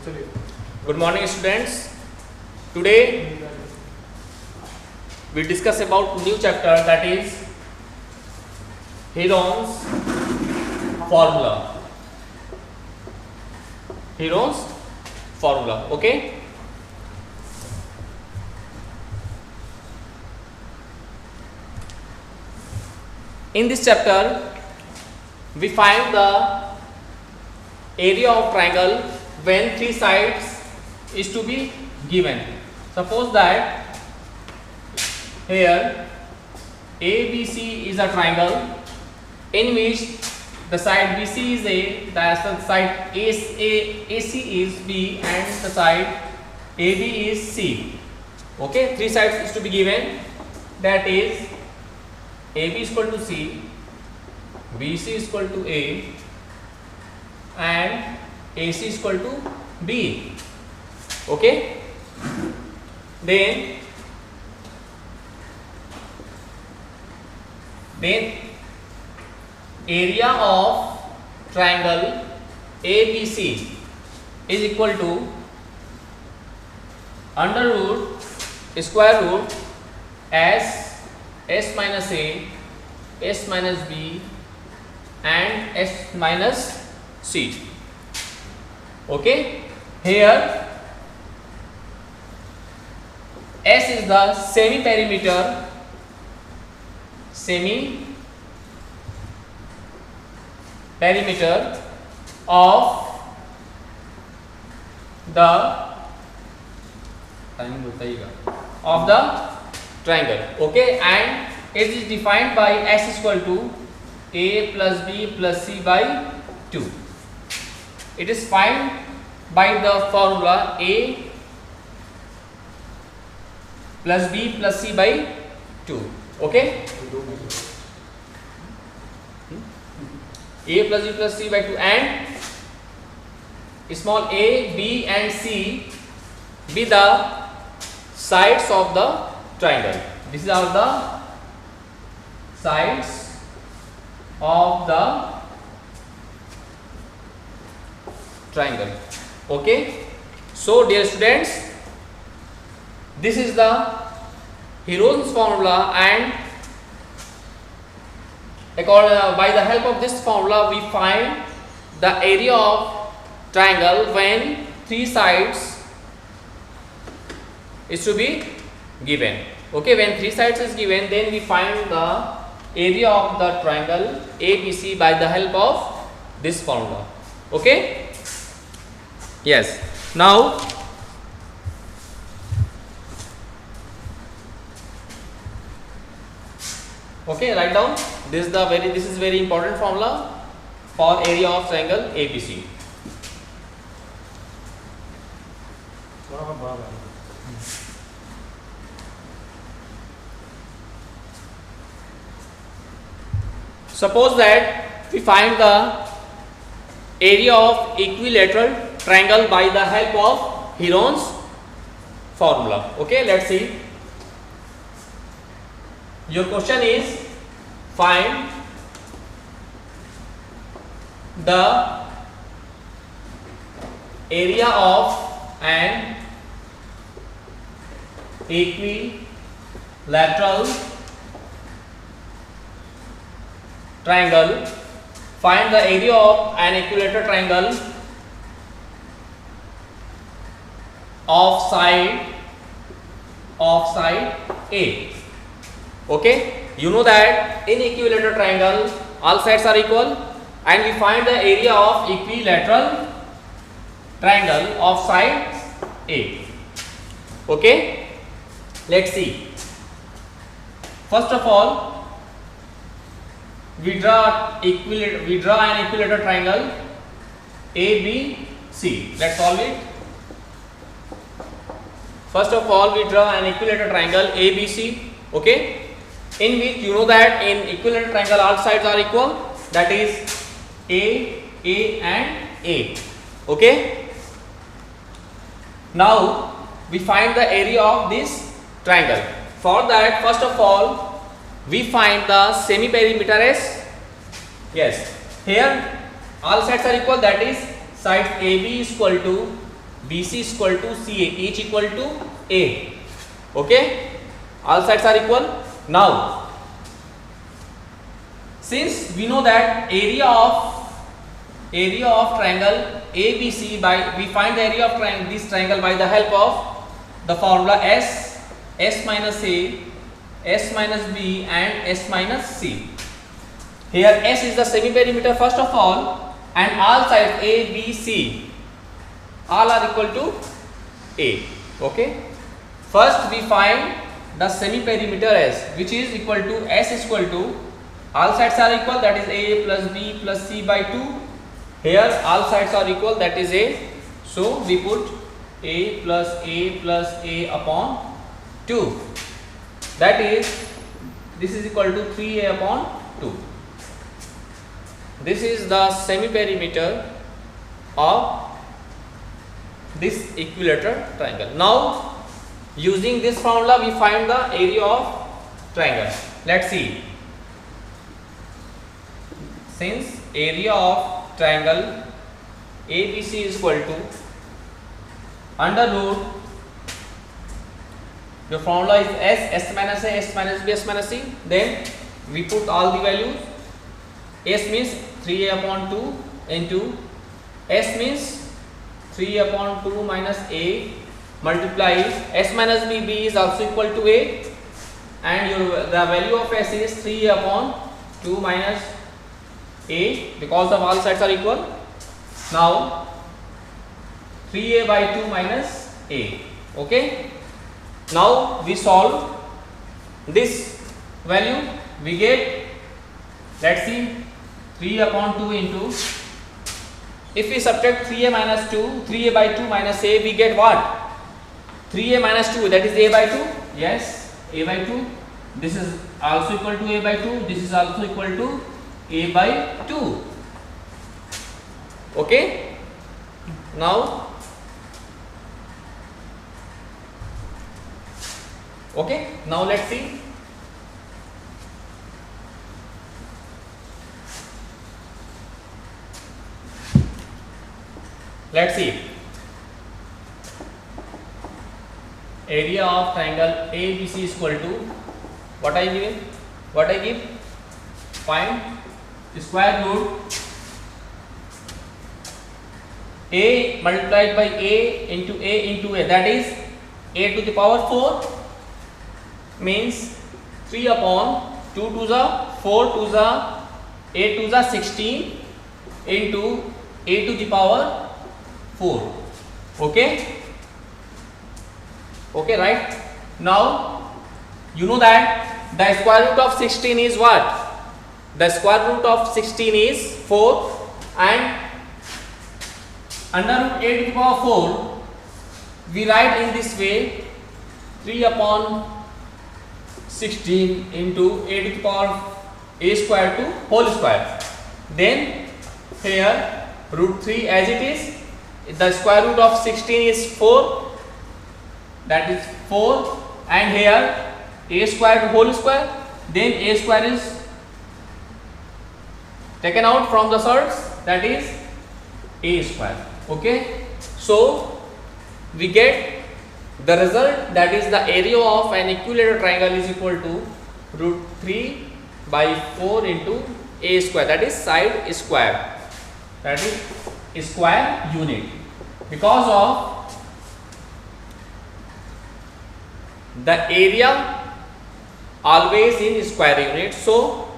Good morning, students. Today we discuss about new chapter, that is Heron's formula. Heron's formula. Okay. In this chapter we find the area of triangle when three sides is to be given. Suppose that here ABC is a triangle in which the side BC is A, the side AC is B, and the side AB is C. Okay, three sides is to be given, that is AB is equal to C, BC is equal to A, and AC is equal to B. Okay, then area of triangle ABC is equal to under root square root S minus A, S minus B, and S minus C. Okay, here S is the semi perimeter of the triangle. Okay, and it is defined by S is equal to A plus B plus C by 2. It is found by the formula A plus B plus C by 2. Okay, A plus B plus C by 2, and small a, B and C be the sides of the triangle. These are the sides of the triangle. Okay, so dear students, this is the Heron's formula, and by the help of this formula we find the area of triangle when three sides is to be given. Okay, when three sides is given, then we find the area of the triangle ABC by the help of this formula. Okay, yes. Now okay, write down this is very important formula for area of triangle ABC. Suppose that we find the area of equilateral triangle by the help of Heron's formula. Okay, let's see. Your question is find the area of an equilateral triangle. Find the area of an equilateral triangle of side A. Okay, you know that in equilateral triangle all sides are equal, and we find the area of equilateral triangle of side A. Okay, let's see. First of all, we draw an equilateral triangle ABC. Let's solve it. First of all, we draw an equilateral triangle ABC. Okay, in which you know that in equilateral triangle all sides are equal, that is A, and A. Okay, now we find the area of this triangle. For that, first of all, we find the semi perimeter as, yes, here all sides are equal, that is side AB is equal to BC is equal to CA, each equal to A. Okay, all sides are equal. Now, since we know that area of triangle ABC by, we find the area of this triangle by the help of the formula S minus A, S minus B and S minus C. Here S is the semi-perimeter first of all, and all sides A, B, C all are equal to A. Okay, first we find the semi-perimeter S, which is equal to, S is equal to, all sides are equal, that is A plus B plus C by 2. Here all sides are equal, that is A, so we put A plus A upon 2, that is, this is equal to 3A upon 2. This is the semi-perimeter of this equilateral triangle. Now, using this formula, we find the area of triangle. Let's see. Since area of triangle ABC is equal to under root, the formula is S minus A, S minus B, S minus C. Then we put all the values. S means 3A upon 2 into S means 3 upon 2 minus A multiply S minus B, B is also equal to A, and the value of S is 3 upon 2 minus A, because of all sides are equal. Now 3A by 2 minus A. Okay, now we solve this value, we get, let's see, 3 upon 2 into, if we subtract 3A minus 2, 3A by 2 minus A, we get what? 3A minus 2, that is A by 2. Yes, A by 2. This is also equal to A by 2. This is also equal to A by 2. Okay. Now, let's see. Let's see. Area of triangle ABC is equal to, what I give? Find square root A multiplied by A into A, that is A to the power 4, means 3 upon 2 to the 4 to the A to the 16 into A to the power 4. Okay, right? Now you know that the square root of 16 is what? The square root of 16 is 4, and under root A to the power 4 we write in this way, 3 upon 16 into A to the power A square to whole square. Then here root 3 as it is, the square root of 16 is 4, that is 4, and here A square to whole square, then A square is taken out from the surds, that is A square. Okay, so we get the result, that is the area of an equilateral triangle is equal to root 3 by 4 into A square, that is side square, that is square unit, because of the area always in square unit. So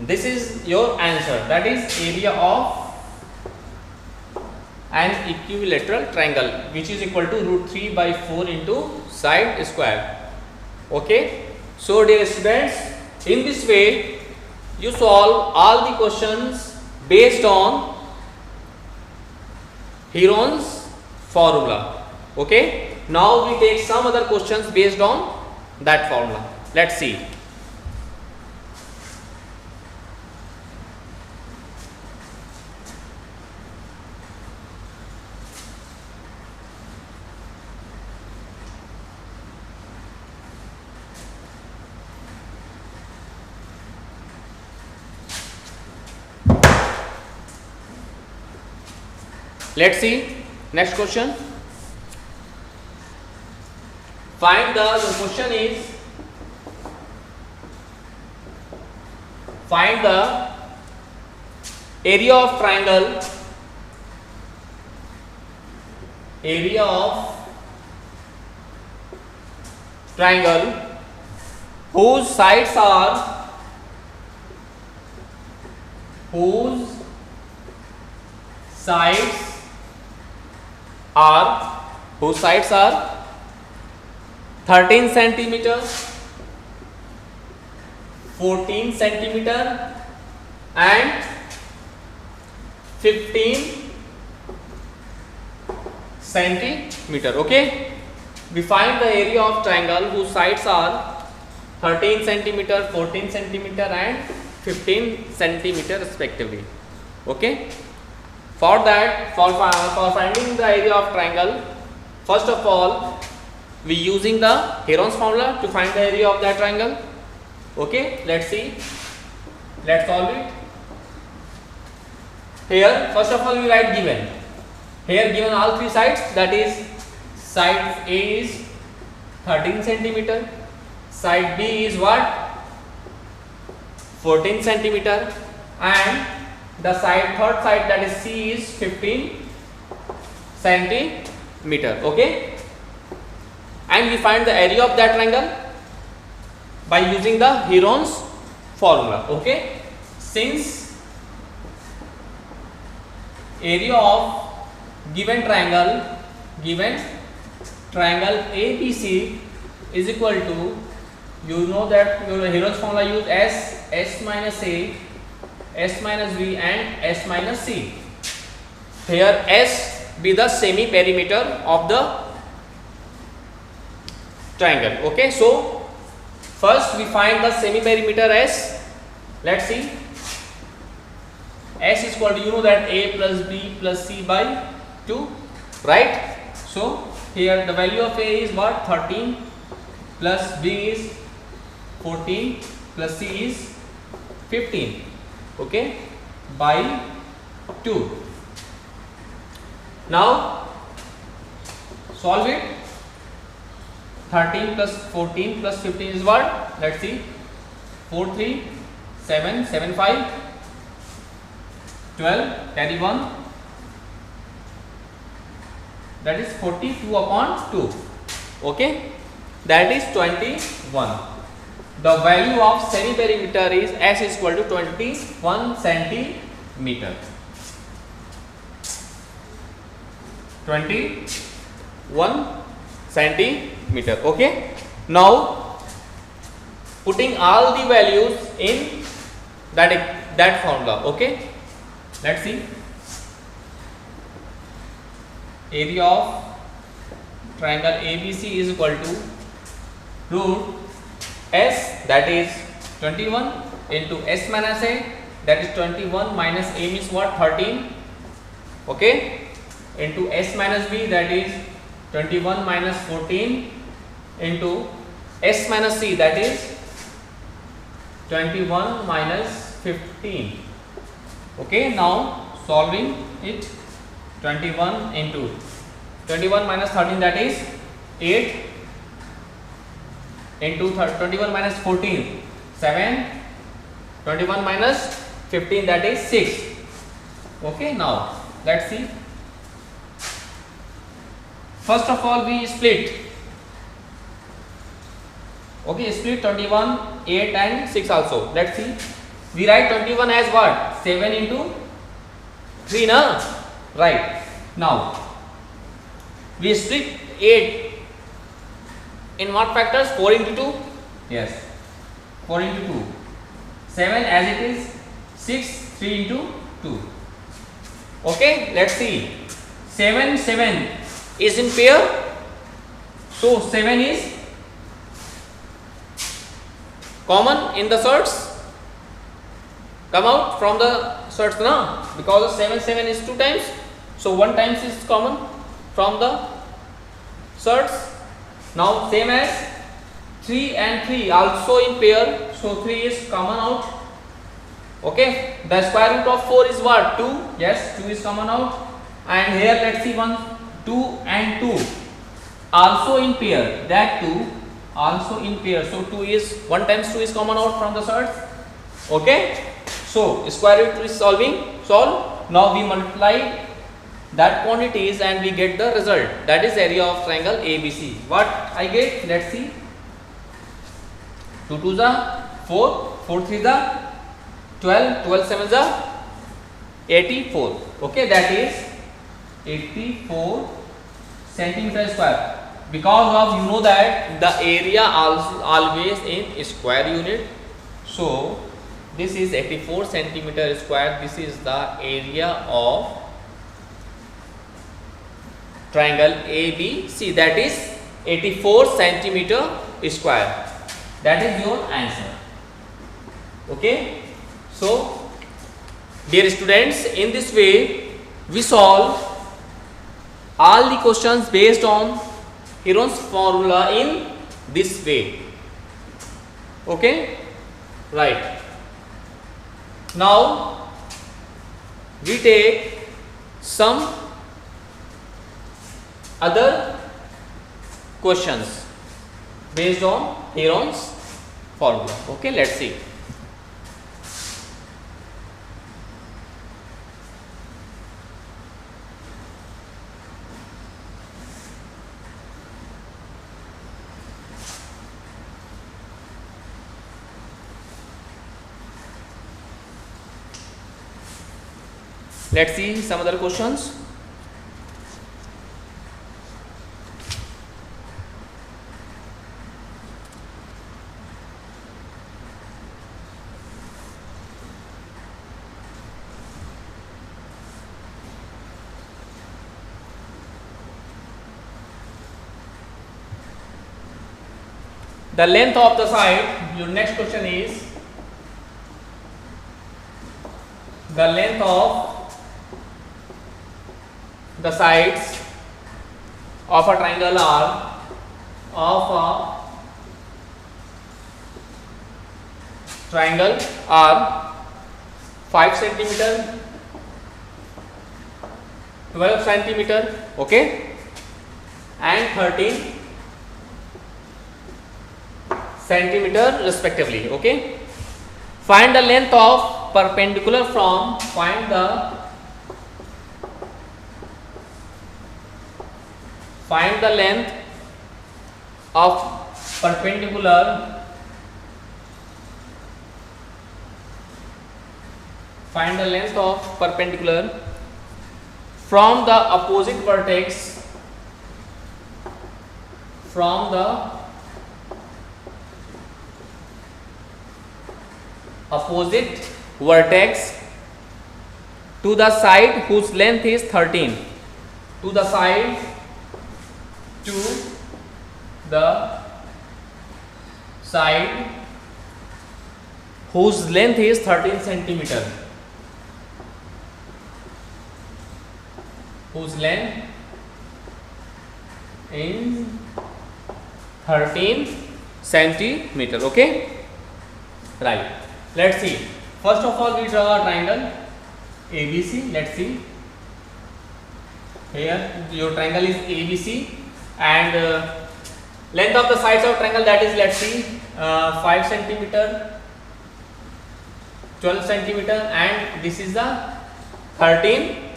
this is your answer, that is area of an equilateral triangle, which is equal to root 3 by 4 into side square. Okay, so dear students, in this way you solve all the questions based on Heron's formula. Okay, now we take some other questions based on that formula. Let's see. Let's see. Next question. Find the question is find the area of triangle whose sides are 13 centimeters, 14 centimeter and 15 centimeter. Okay, we find the area of triangle whose sides are 13 centimeter, 14 centimeter and 15 centimeter respectively. Okay, for that, for finding the area of triangle, first of all we using the Heron's formula to find the area of that triangle. Okay, let's see, let's solve it. Here first of all we write given. Here given all three sides, that is side A is 13 centimeter, side B is what, 14 centimeter, and the third side, that is C, is 15 centimeter. Okay, and we find the area of that triangle by using the Heron's formula. Okay, since area of given triangle ABC is equal to, you know that your Heron's formula use S minus A, S minus B and S minus C. Here S be the semi perimeter of the triangle. Okay, so first we find the semi perimeter S. Let's see, S is equal to, you know that A plus B plus C by 2, right? So here the value of A is what, 13, plus B is 14, plus C is 15. Okay, by 2. Now solve it. 13 plus 14 plus 15 is what? Let's see, 4 3 7 7 5 12, carry 1, that is 42 upon 2. Okay, that is 21. The value of semi perimeter is S is equal to 21 centimeter. 21 centimeter. Okay, now putting all the values in that formula. Okay, let's see, area of triangle ABC is equal to root S, that is 21, into S minus A, that is 21 minus A means what, 13. Okay, into S minus B, that is 21 minus 14, into S minus C, that is 21 minus 15. Okay, now solving it, 21 into 21 minus 13, that is 8, into 21 minus 14, 7, 21 minus 15, that is 6. Okay, now let's see. First of all we split. Okay, split 21, 8 and 6 also. Let's see. We write 21 as what? 7 into 3, na? Right. Now we split 8 in what factors? 4 into 2? Yes, 4 into 2. 7 as it is, 6, 3 into 2. Okay, let's see. 7 is in pair, so 7 is common in the surds. Come out from the surds now, because 7 is 2 times, so 1 times is common from the surds. Now same as 3 and 3 also in pair, so 3 is common out. Okay, the square root of 4 is what? 2. Yes, 2 is common out. And here let's see one 2 and 2 also in pair, that 2 also in pair. So 2 is 1 times 2 is common out from the sides. Okay, so square root is solve. Now we multiply that quantities and we get the result, that is area of triangle ABC. What I get, let's see. 2 2 is 4, 4 3 is 12, 12 7 is 84. Okay, that is 84 centimeter square. Because of, you know that the area also always in square unit, so this is 84 centimeter square. This is the area of triangle ABC, that is 84 centimeter square. That is your answer. Okay, so dear students, in this way we solve all the questions based on Heron's formula in this way. Okay, right. Now we take some other questions based on Heron's formula. Okay, let's see. Let's see some other questions. The length of the side, your next question is the length of the sides of a triangle are of a triangle are 5 centimeter, 12 centimeter, okay, and 13 centimeter respectively. Okay, find the length of perpendicular from find the length of perpendicular from the opposite vertex to the side whose length is 13, to the side whose length is 13 centimeter, whose length is 13 centimeter. Okay, right. Let's see. First of all, we draw a triangle ABC. Let's see. Here your triangle is ABC, and length of the sides of triangle, that is, let's see, 5 centimeter, 12 centimeter, and this is the 13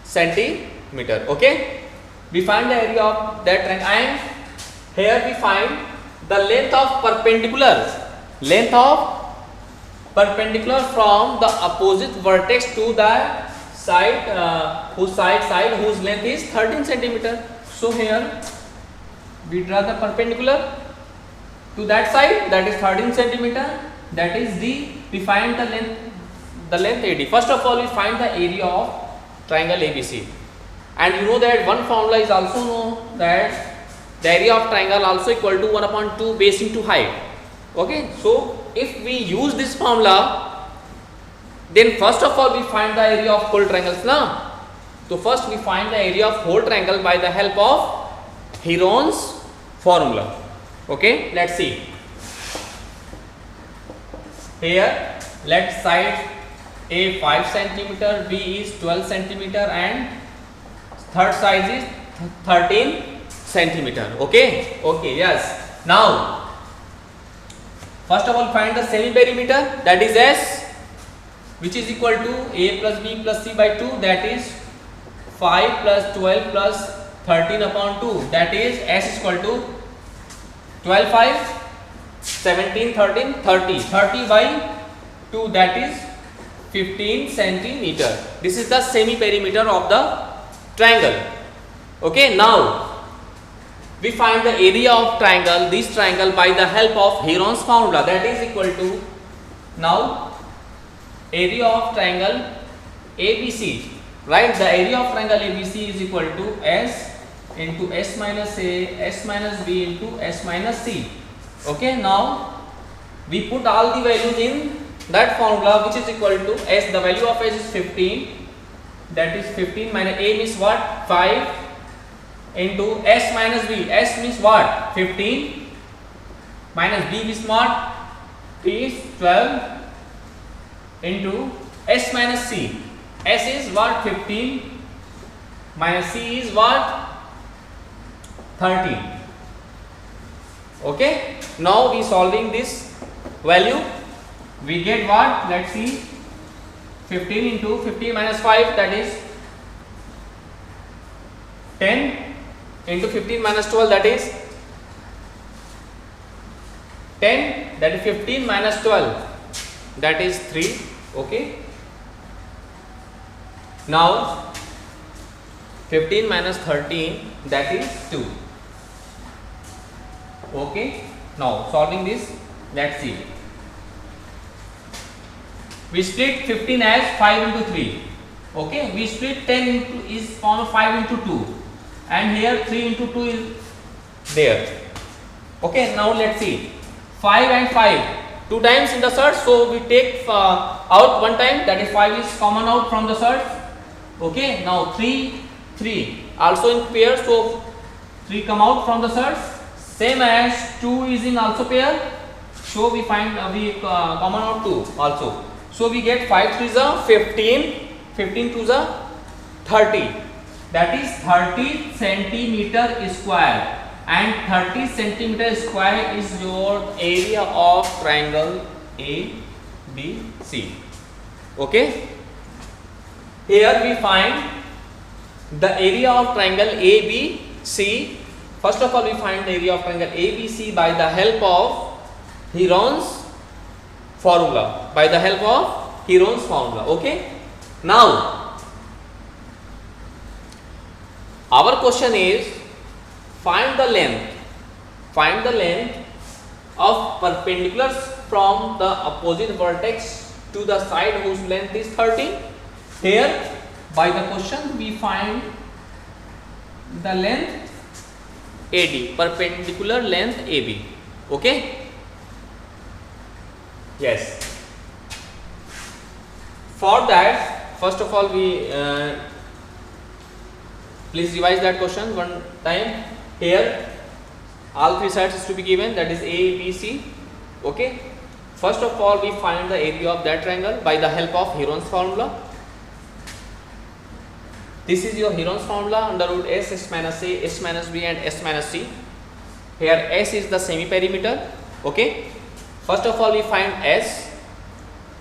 centimeter. Okay, we find the area of that triangle, and here we find the length of perpendicular from the opposite vertex to the side whose length is 13 centimeter. So here we draw the perpendicular to that side, that is 13 centimeter, that is we find the length AD. First of all, we find the area of triangle ABC, and you know that one formula is also known, that the area of triangle also equal to 1 upon 2 base into height. Okay, so if we use this formula, then first of all we find the area of whole triangles now. So first we find the area of whole triangle by the help of Heron's formula. Okay, let's see. Here let side A 5 centimeter, B is 12 centimeter, and third size is 13 centimeter. Okay, okay, yes. Now first of all find the semi perimeter, that is S, which is equal to a plus b plus c by 2, that is 5 plus 12 plus 13 upon 2, that is S is equal to 12 5 17 13 30, 30 by 2, that is 15 centimeter. This is the semi perimeter of the triangle. Okay, now we find the area of triangle, this triangle, by the help of Heron's formula, that is equal to, now area of triangle ABC, right? The area of triangle ABC is equal to S into S minus A, S minus B into S minus C. Okay, now we put all the values in that formula, which is equal to S, the value of S is 15, that is 15 minus A means what? 5 into S minus B, S means what? 15 minus B means what? P is 12 into S minus C, S is what? 15 minus C is what? 13. Okay, now we solving this value, we get what? Let's see, 15 into 15 minus 5, that is 10 into 15 minus 12, that is 10, that is 15 minus 12, that is 3. Okay, now 15 minus 13, that is 2. Okay, now solving this, let's see, we split 15 as 5 into 3. Okay, we split 10 into is form 5 into 2, and here 3 into 2 is there. Okay, now let's see, 5 and 5 2 times in the search, so we take out one time, that is 5 is common out from the search. Okay, now 3 also in pair, so 3 come out from the search, same as 2 is in also pair, so we find common out 2 also, so we get 5 3 is 15, 15 2 is 30, that is 30 centimeter square, and 30 centimeter square is your area of triangle ABC. Okay, here we find the area of triangle ABC. First of all, we find the area of triangle ABC by the help of Heron's formula, by the help of Heron's formula. Okay, now our question is, find the length of perpendiculars from the opposite vertex to the side whose length is 30. Here by the question we find the length AD, perpendicular length AB. Okay, yes, for that first of all we please revise that question one time. Here all three sides is to be given, that is A, B, C. Okay, first of all we find the area of that triangle by the help of Heron's formula. This is your Heron's formula, under root S, S minus A, S minus B and S minus C. Here S is the semi perimeter. Okay, first of all we find S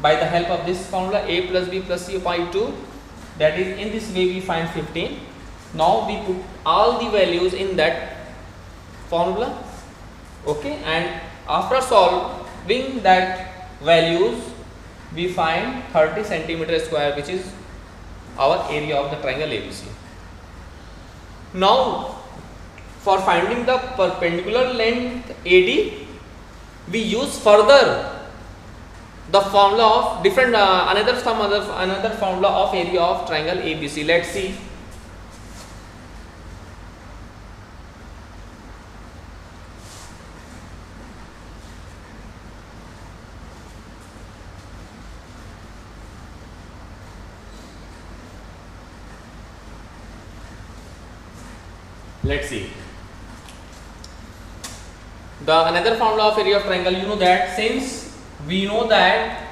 by the help of this formula, A plus B plus C by 2, that is in this way we find 15. Now we put all the values in that formula. Okay, and after solving that values we find 30 centimeter square, which is our area of the triangle ABC. Now for finding the perpendicular length AD, we use further the formula of different another formula of area of triangle ABC. Let's see. Let's see. The another formula of area of triangle, you know that, since we know that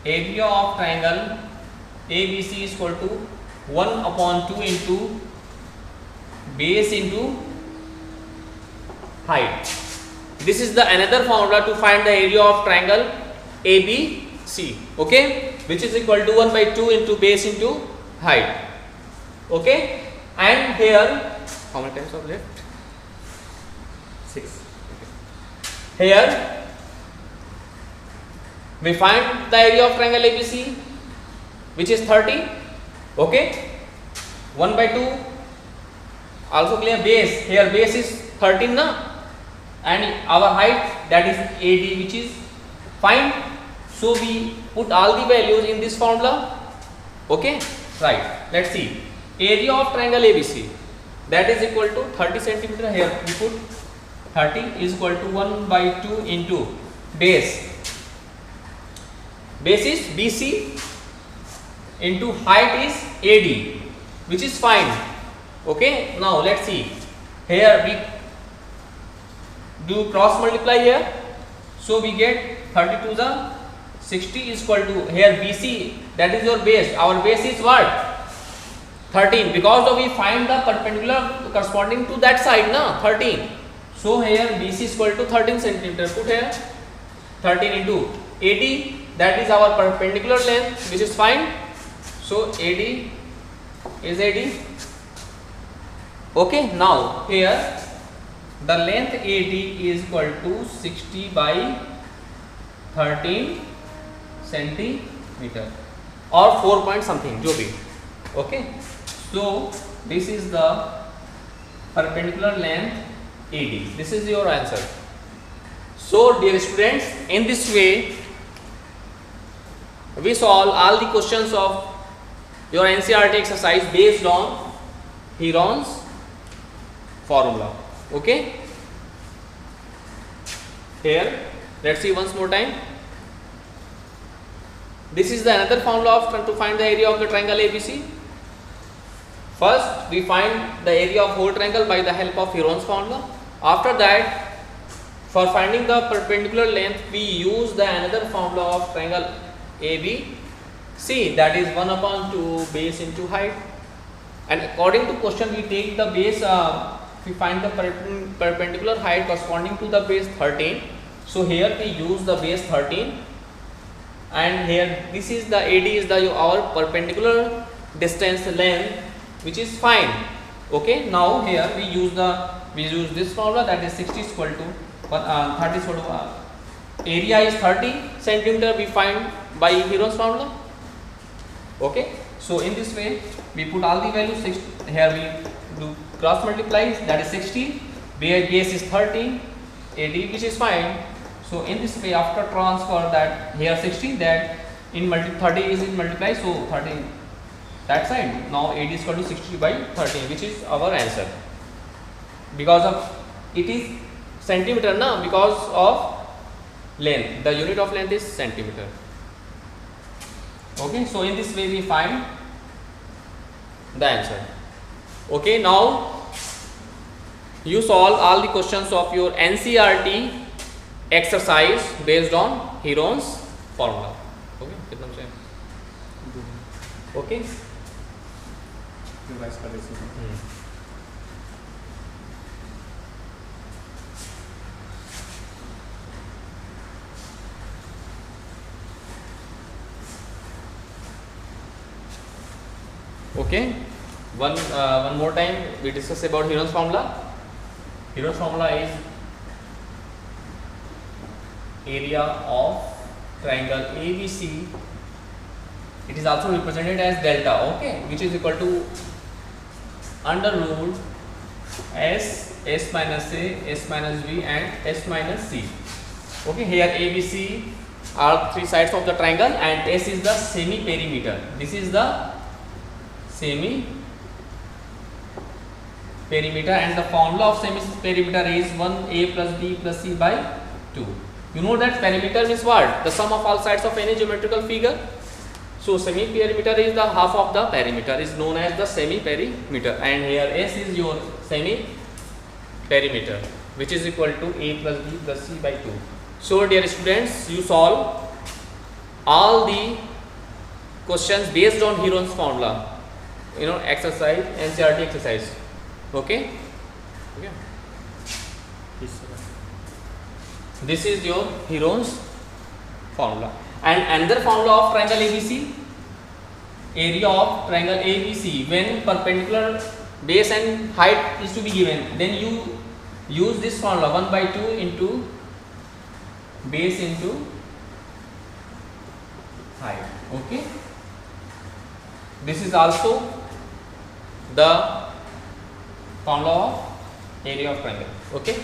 area of triangle ABC is equal to 1 upon 2 into base into height. This is the another formula to find the area of triangle ABC, okay, which is equal to 1 by 2 into base into height, okay. And here, how many times are left? 6. Okay. Here we find the area of triangle ABC, which is 30, okay. 1 by 2, also clear. Base, here base is 13 na, and our height, that is AD, which is fine. So we put all the values in this formula, okay. Right, let's see. Area of triangle ABC, that is equal to 30 centimeter. Here we put 30 is equal to 1 by 2 into base. Base is BC into height is AD, which is fine, okay. Now let's see. Here we do cross multiply here, so we get 30 to the 60 is equal to, here BC, that is your base. Our base is what? 13, because we find the perpendicular corresponding to that side na, 13. So here BC is equal to 13 centimeter. Put here 13 into AD, that is our perpendicular length, which is fine. So AD is AD, okay. Now here the length AD is equal to 60 by 13 centimeter or 4 point something, jo bhi, okay. So this is the perpendicular length AD. This is your answer. So dear students, in this way we solve all the questions of your NCERT exercise based on Heron's formula, okay. Here let's see once more time. This is the another formula of to find the area of the triangle ABC. First we find the area of whole triangle by the help of Heron's formula. After that, for finding the perpendicular length, we use the another formula of triangle ABC, that is 1 upon 2 base into height. And according to question, we take the base, we find the perpendicular height corresponding to the base 13. So here we use the base 13, and here this is the AD is the our perpendicular distance length, which is fine, okay. Now here we use this formula, that is 60 is equal to 30 is equal to area is 30 centimeter, we find by Heron's formula, okay. So in this way we put all the values. Here we do cross multiply, that is 60, base is 30, AD, which is fine. So in this way, after transfer, that here 60, that in 30 is in multiply, so 30 that side. Now AD is equal to 60 by 30, which is our answer. Because of it is centimeter na, because of length, the unit of length is centimeter, okay. So in this way we find the answer, okay. Now you solve all the questions of your NCERT exercise based on Heron's formula, okay. कितना बचा है? Okay. Revise कर लीजिए. Okay, one more time we discuss about Heron's formula. Heron's formula is area of triangle ABC. It is also represented as delta, okay, which is equal to under root S minus A, S minus B and S minus C. Okay, here ABC are three sides of the triangle and S is the semi perimeter. This is the semi perimeter, and the formula of semi perimeter is 1A plus B plus C by 2. You know that perimeter means what? The sum of all sides of any geometrical figure. So semi perimeter is the half of the perimeter, is known as the semi perimeter, and here S is your semi perimeter, which is equal to A plus B plus C by 2. So dear students, you solve all the questions based on Heron's formula, exercise, NCERT exercise. Okay. This is your Heron's formula. And another formula of triangle ABC, area of triangle ABC, when perpendicular base and height is to be given, then you use this formula 1/2 into base into height. Okay. This is also the formula of area of triangle. Okay.